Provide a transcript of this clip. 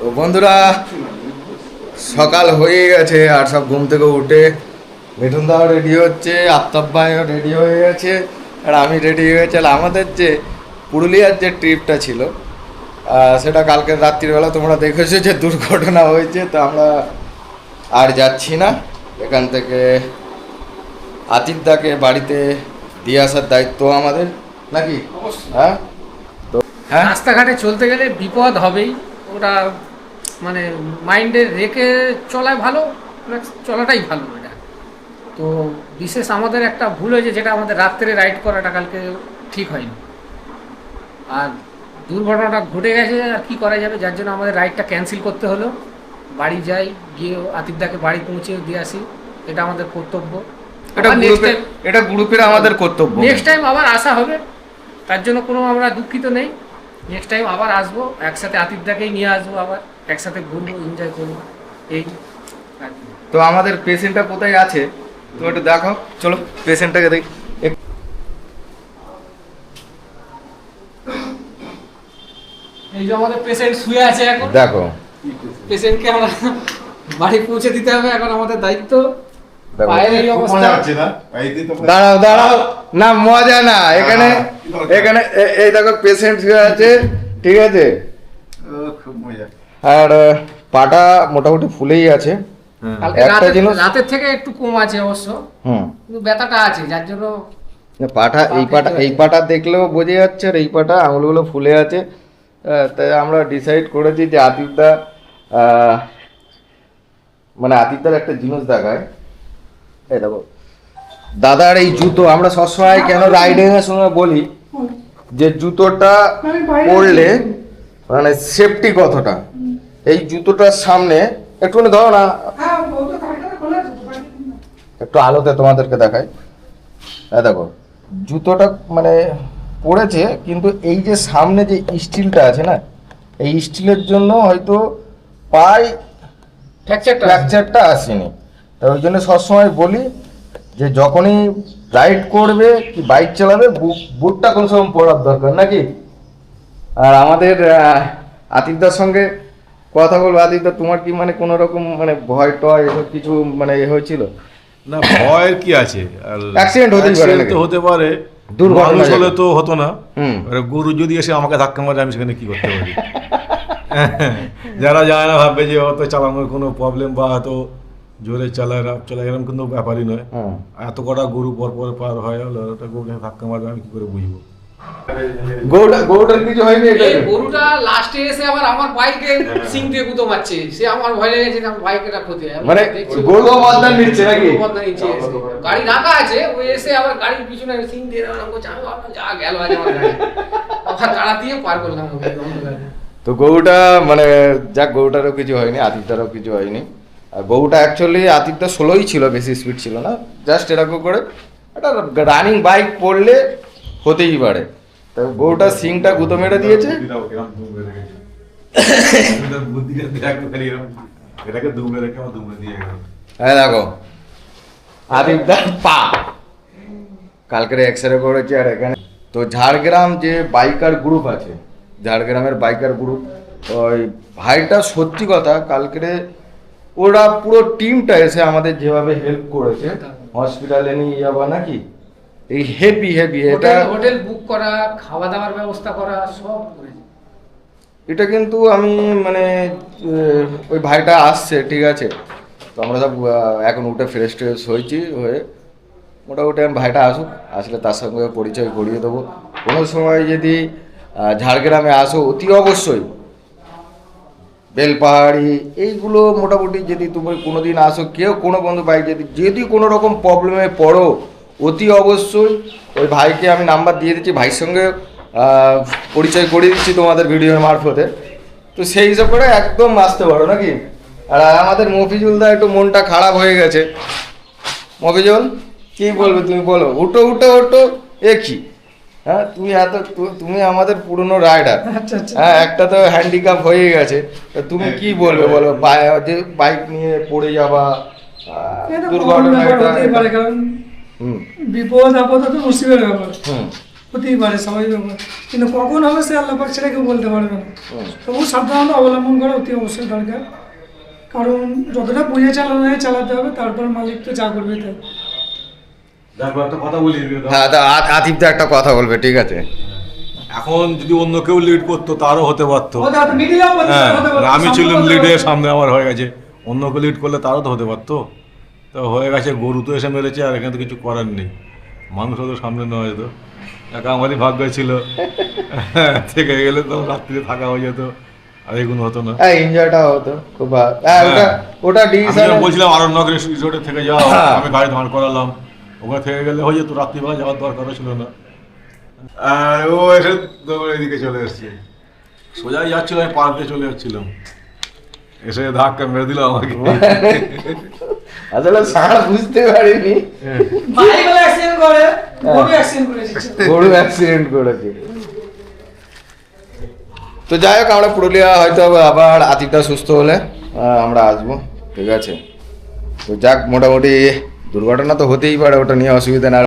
তো বন্ধুরা সকাল হয়ে গেছে আর সব ঘুম থেকে উঠে মিঠুন দাও রেডি হচ্ছে, আফতাব ভাইও রেডি হয়ে গেছে আর আমি রেডি হয়ে গেছি। আমাদের যে পুরুলিয়ার যে ট্রিপটা ছিল সেটা কালকে রাত্রিবেলা তোমরা দেখেছো যে দুর্ঘটনা হয়েছে, তো আমরা আর যাচ্ছি না এখান থেকে। আতিকদাকে বাড়িতে দিয়ে আসার দায়িত্ব আমাদের, নাকি? হ্যাঁ, তো হ্যাঁ, রাস্তাঘাটে চলতে গেলে বিপদ হবেই, ওটা মানে মাইন্ডে রেখে চলা ভালো, চলাটাই ভালো। এটা তো বিশেষ আমাদের একটা ভুল হয়েছে, যেটা আমাদের রাত্রে রাইড করাটা কালকে ঠিক হয়নি, আর দুর্ঘটনাটা ঘটে গেছে। আর কি করা যাবে, যার জন্য আমাদের রাইডটা ক্যান্সেল করতে হলো। বাড়ি যাই, গিয়ে আতিকদাকে বাড়ি পৌঁছে দিয়ে আসি, এটা আমাদের কর্তব্য। এটা গ্রুপের আমাদের কর্তব্য। নেক্সট টাইম আবার আসা হবে, তার জন্য কোনো আমরা দুঃখিত নেই। নেক্সট টাইম আবার আসবো, একসাথে আতিকদাকেই নিয়ে আসবো, আবার একসাথে ঘুরবো, এনজয় করবো। এই তো আমাদের পেশেন্টটা কোথায় আছে তুমি একটু দেখো, চলো পেশেন্টটাকে দেখি। এই যে আমাদের পেশেন্ট শুয়ে আছে, এখন দেখো পেশেন্টকে আমরা বাড়ি পৌঁছে দিতে হবে, এখন আমাদের দায়িত্ব। দাঁড়াও দাঁড়াও, না মজা না, এখানে এখানে এই দেখো পেশেন্ট শুয়ে আছে, ঠিক আছে? আর পাটা মোটামুটি ফুলেই আছে। একটা জিনিস রাতের থেকে একটু কম আছে অবশ্য, কিন্তু ব্যথাটা আছে, যার জন্য পাটা এই পাটা দেখলেও বোঝা যাচ্ছে, আর এই পাটা আঙুলগুলো ফুলে আছে। তাই আমরা ডিসাইড করেছি যে আতিকদা মানে আতিকদার একটা জিনিস দেখায়। এই দেখো দাদার এই জুতো, আমরা সবসময় কেন রাইডিং এর সময় বলি যে জুতোটা পরলে মানে সেফটি কতটা। এই জুতোটার সামনে একটুখানি ধরো না, একটু আলোতে তোমাদেরকে দেখাই। দেখো জুতোটা মানে পড়েছে, কিন্তু এই যে সামনে যে স্টিলটা আছে না, এই স্টিলের জন্য হয়তো পায়ে ফ্র্যাকচারটা আসেনি। তো ওই জন্য সবসময় বলি যে যখনই রাইড করবে কি বাইক চালাবে, বুটটা কোন সময় পরার দরকার, নাকি? আর আমাদের আতিকদার সঙ্গে কথা বলবো। আতিকদা, তোমার কি মানে কোনো রকম মানে ভয় টয় এসব কিছু মানে হয়েছিল? না, ভয়ের কি আছে, অ্যাক্সিডেন্ট হতে পারে, দুর্ঘটনা হলে তো হতো না। গরু যদি এসে আমাকে ধাক্কা মারে, আমি সেখানে কি করতে পারি? যারা যায় না ভাববে যে হয়তো চালানোর কোনো প্রবলেম বা হয়তো জোরে চলে, এরকম কিন্তু ব্যাপারই নয়। এত কটা গরু পর পার হয়, ওটা গরুকে ধাক্কা মারবে, আমি কি করে বুঝবো? গরুটার কিছু হয়নি। গরুটা লাস্টে এসে আবার আমার বাইকে সিং দিয়ে গুঁতো মারছে, সে আমার ভয় লেগেছে, আমার বাইকের ক্ষতি হয়। মানে গরু বদনাম নিচ্ছে নাকি? গাড়ি রাখা আছে, ওই এসে আবার গাড়ির পিছনে সিং দিয়ে যা গেল আজ আমার গাড়ি, আবার তাড়া দিয়ে পার করলাম। তো গরুটা মানে যাক, গরুটারও কিছু হয়নি, আতিকদারও কিছু হয়নি। আর গরুটা অ্যাকচুয়ালি আতিকদা 16ই ছিল, বেশি স্পিড ছিল না। জাস্ট এরকম করে একটা রানিং বাইক পড়লে হতেই পারে। তো গরুটা সিংটা গুঁতো মেরে দিয়েছে। হ্যাঁ দেখো আতিকদার পা কালকের এক্সরে করেছে। আর এখানে তো ঝাড়গ্রাম যে বাইকার গ্রুপ আছে, ঝাড়গ্রামের বাইকার গ্রুপ, ওই ভাইটা সত্যি কথা কালকে ওরা পুরো টিমটা এসে আমাদের যেভাবে হেল্প করেছে, হসপিটালে নিয়ে যাওয়া নাকি এই হেভি এটা হোটেল বুক করা, খাওয়া দাওয়ার ব্যবস্থা করা, সব করেছে। এটা কিন্তু আমি মানে ওই ভাইটা আসছে, ঠিক আছে? তো আমরা সব এখন উঠে ফ্রেশ হয়েছি, হয়ে মোটামুটি ভাইটা আসুক, আসলে তার সঙ্গে পরিচয় করিয়ে দেবো। কোনো সময় যদি ঝাড়গ্রামে আসো অতি অবশ্যই বেলপাহাড়ি এইগুলো মোটামুটি যদি তুমি কোনোদিন আসো, কেউ কোনো বন্ধু ভাই যদি কোনো রকম প্রবলেমে পড়ো, অতি অবশ্যই ওই ভাইকে আমি নাম্বার দিয়ে দিচ্ছি, ভাইয়ের সঙ্গে পরিচয় করিয়ে দিচ্ছি তোমাদের ভিডিওর মারফতে। তো সেই হিসাব করে একদম আসতে পারো, নাকি? আর আমাদের মফিজুল দা একটু মনটা খারাপ হয়ে গেছে। মফিজুল কি বলবে তুমি, বলো। উঠো কি হ্যাঁ, তুমি আমাদের পুরনো রাইডার। হ্যাঁ, একটা তো হ্যান্ডিক্যাপ হয়ে গেছে, তুমি কি বলবে বলো? যে বাইক নিয়ে পড়ে যাবা, দুর্ঘটনা, বিপদ আপদ তো মুশকিলের ব্যাপার। হতেই পারে, স্বাভাবিক ব্যাপার, কিন্তু কখন হবে সে আল্লাহ পাক সেটা কেউ বলতে পারবে না। তবু সাবধানতা অবলম্বন করা অতি অবশ্যই দরকার, কারণ যতটা বুঝে চালানো যায় চালাতে হবে, তারপর মালিক তো যা করবে তাই। দেখো একটা কথা বলি, হ্যাঁ, তা আতিফ তো একটা কথা বলবে, ঠিক আছে? এখন যদি অন্য কেউ লিড করতো তারও হতে পারতো। হতে পারতো, মিডিলেও হতে হ্যাঁ, পারতো, আমি সামনে ছিলাম হতে লিডে, পারতো। সামনে আমার হয়ে গেছে, অন্য কেউ লিড করলে তারও তো হতে পারতো। তো হয়ে গেছে, গরু তো এসে মেরেছে, আর এখানে তো কিছু করার নেই, মানুষও তো সামনে নয়, হয়তো একা আমারই ভাগ্য ছিল, থেকে গেলে তো রাত্রিরে থাকা হয়ে যেত, আর এগুলো হতো না। হ্যাঁ, এনজয়টা হতো খুব ভালো। হ্যাঁ, ওটা আমি ডিসিশন। যখন বলছিলাম আরণ্যক রিসোর্টে থেকে যাও, আমি গাড়ি দাঁড় করালাম, ওখানে থেকে গেলে হয়ে যেত, রাত্রিবেলা যাওয়ার দরকারও ছিল না। আর ও এসে দৌড়ে এদিকে চলে এসছে, সোজাই যাচ্ছিল, আমি পার দিয়ে চলে যাচ্ছিলাম, এসে ধাক্কা মেরে দিল আমাকে। আসলে সারা বুঝতে পারিনি বাইক হলে অ্যাক্সিডেন্ট করে, গরু অ্যাক্সিডেন্ট করেছে। গরু অ্যাক্সিডেন্ট করেছে। তো যাই হোক, আমরা পুরুলিয়া হয়তো আবার আতিফটা সুস্থ হলে আমরা আসবো, ঠিক আছে? তো যাক, মোটামুটি দুর্ঘটনা তো হতেই পারে, ওটা নিয়ে অসুবিধা না।